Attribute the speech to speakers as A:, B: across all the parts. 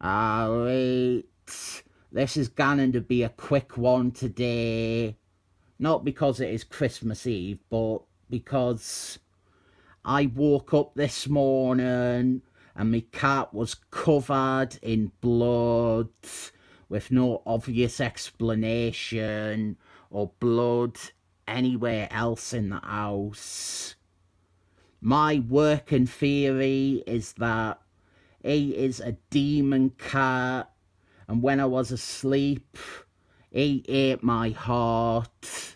A: Alright, this is going to be a quick one today. Not because it is Christmas Eve, but because I woke up this morning and my cat was covered in blood with no obvious explanation or blood anywhere else in the house. My working theory is that he is a demon cat, and when I was asleep, he ate my heart.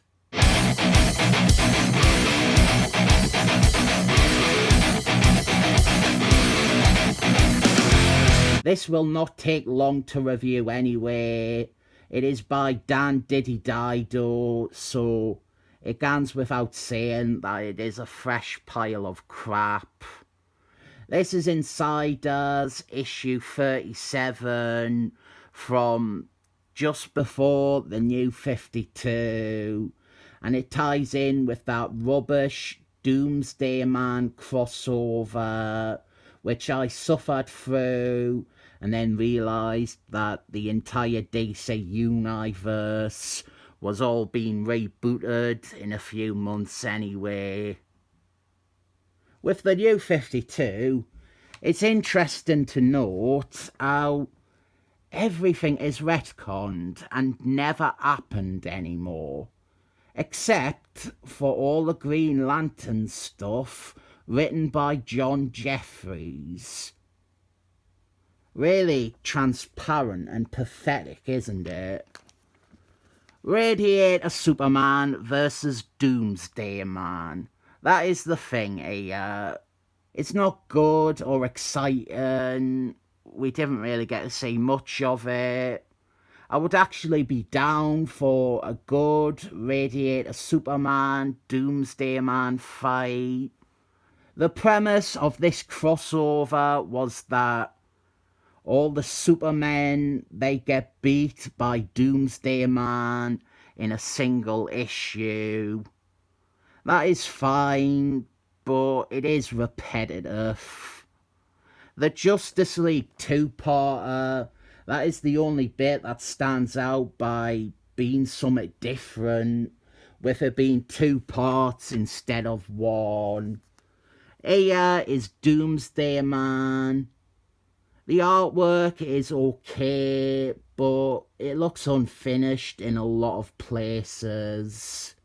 A: This will not take long to review anyway. It is by DiDio, so it goes without saying that it is a fresh pile of crap. This is Insiders issue 37 from just before the new 52, and it ties in with that rubbish Doomsday Man crossover, which I suffered through and then realised that the entire DC universe was all being rebooted in a few months anyway. With the new 52, it's interesting to note how everything is retconned and never happened anymore, except for all the Green Lantern stuff written by John Jeffries. Really transparent and pathetic, isn't it? Radiator Superman versus Doomsday Man. That is the thing here. It's not good or exciting. We didn't really get to see much of it. I would actually be down for a good Radiator Superman, Doomsday Man fight. The premise of this crossover was that all the Supermen, they get beat by Doomsday Man in a single issue. That is fine, but it is repetitive. The Justice League two-parter, that is the only bit that stands out by being something different, with it being two parts instead of one. Here is Doomsday Man. The artwork is okay, but it looks unfinished in a lot of places.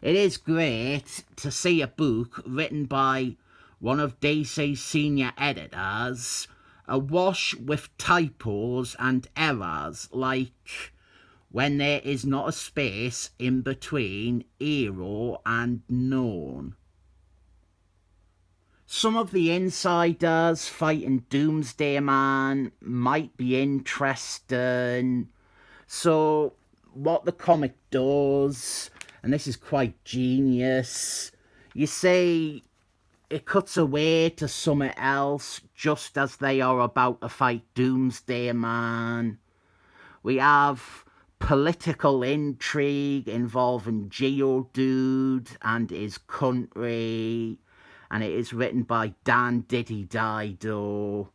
A: It is great to see a book written by one of DC's senior editors awash with typos and errors, like when there is not a space in between hero and known. Some of the insiders fighting Doomsday Man might be interesting. So, what the comic does, and this is quite genius, you see, it cuts away to something else just as they are about to fight Doomsday Man. We have political intrigue involving Geodude and his country, and it is written by DiDio.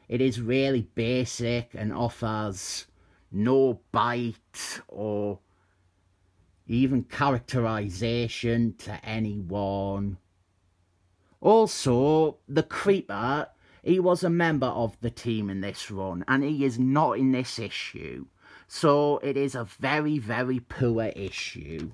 A: It is really basic and offers no bite or even characterization to anyone. Also, the Creeper, he was a member of the team in this run, and he is not in this issue. So it is a very, very poor issue.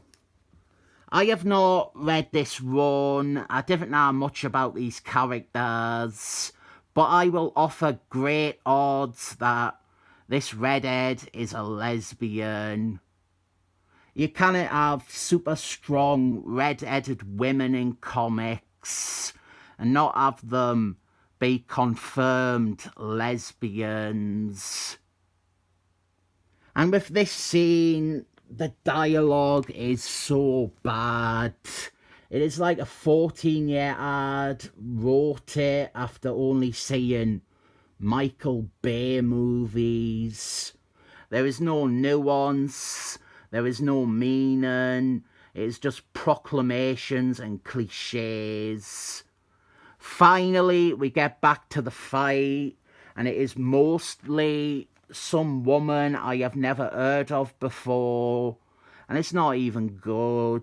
A: I have not read this run. I didn't know much about these characters, but I will offer great odds that this redhead is a lesbian. You cannot have super strong red-headed women in comics and not have them be confirmed lesbians. And with this scene, the dialogue is so bad. It is like a 14-year-old wrote it after only seeing Michael Bay movies. There is no nuance. There is no meaning. It is just proclamations and cliches. Finally, we get back to the fight, and it is mostly some woman I have never heard of before, and it's not even good.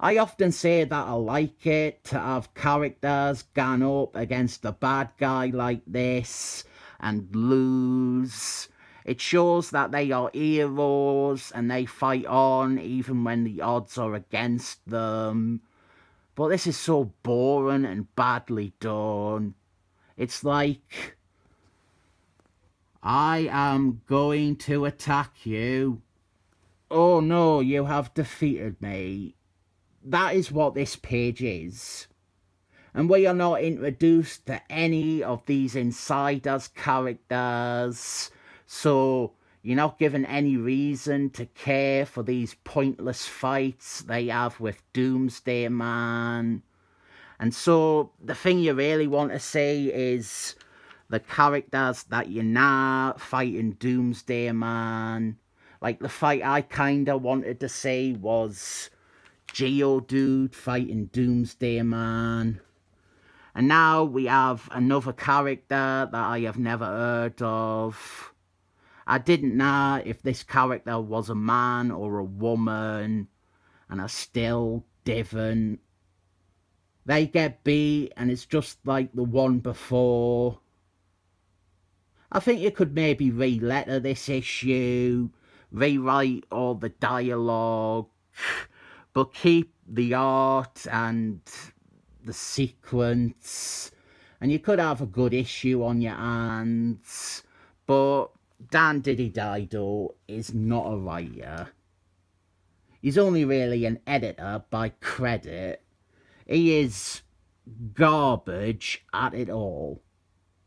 A: I often say that I like it to have characters gang up against a bad guy like this and lose. It shows that they are heroes and they fight on even when the odds are against them. But this is so boring and badly done. It's like, I am going to attack you. Oh no, you have defeated me. That is what this page is. And we are not introduced to any of these insiders characters, so you're not given any reason to care for these pointless fights they have with Doomsday Man. And so the thing you really want to see is the characters that you're now fighting Doomsday Man. Like, the fight I kinda wanted to see was Geodude fighting Doomsday Man. And now we have another character that I have never heard of. I didn't know if this character was a man or a woman, and I still didn't. They get beat, and it's just like the one before. I think you could maybe re-letter this issue, rewrite all the dialogue, but keep the art and the sequence, and you could have a good issue on your hands. But Dan DiDio is not a writer. He's only really an editor by credit. He is garbage at it all.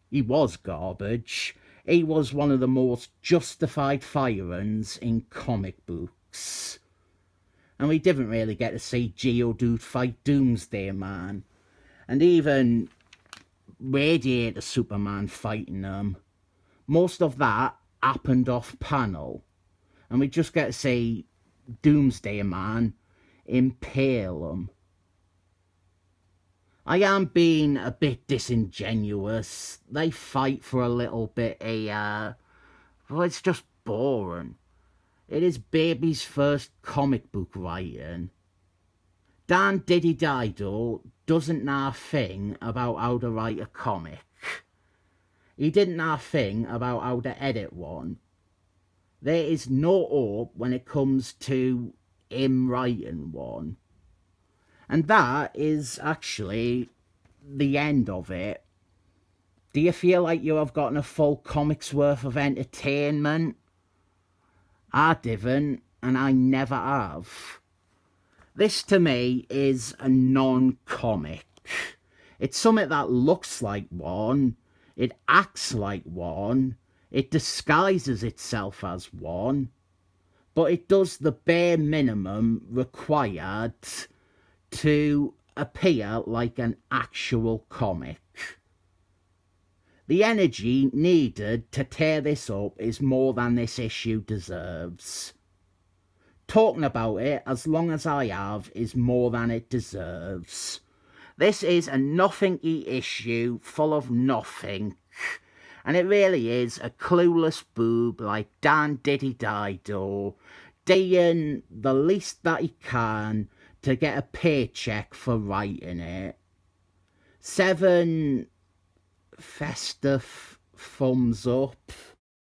A: He was garbage. He was one of the most justified fire-uns in comic books. And we didn't really get to see Geodude fight Doomsday Man. And even Radiator Superman fighting them. Most of that happened off panel. And we just get to see Doomsday Man impale them. I am being a bit disingenuous. They fight for a little bit here. Well, it's just boring. It is baby's first comic book writing. Dan DiDio doesn't know a thing about how to write a comic. He didn't know a thing about how to edit one. There is no hope when it comes to him writing one. And that is actually the end of it. Do you feel like you have gotten a full comic's worth of entertainment? I didn't, and I never have. This to me is a non-comic. It's something that looks like one, it acts like one, it disguises itself as one, but it does the bare minimum required to appear like an actual comic. The energy needed to tear this up is more than this issue deserves. Talking about it as long as I have is more than it deserves. This is a nothingy issue full of nothing, and it really is a clueless boob like Dan DiDio doing the least that he can to get a paycheck for writing it. 7 festive thumbs up.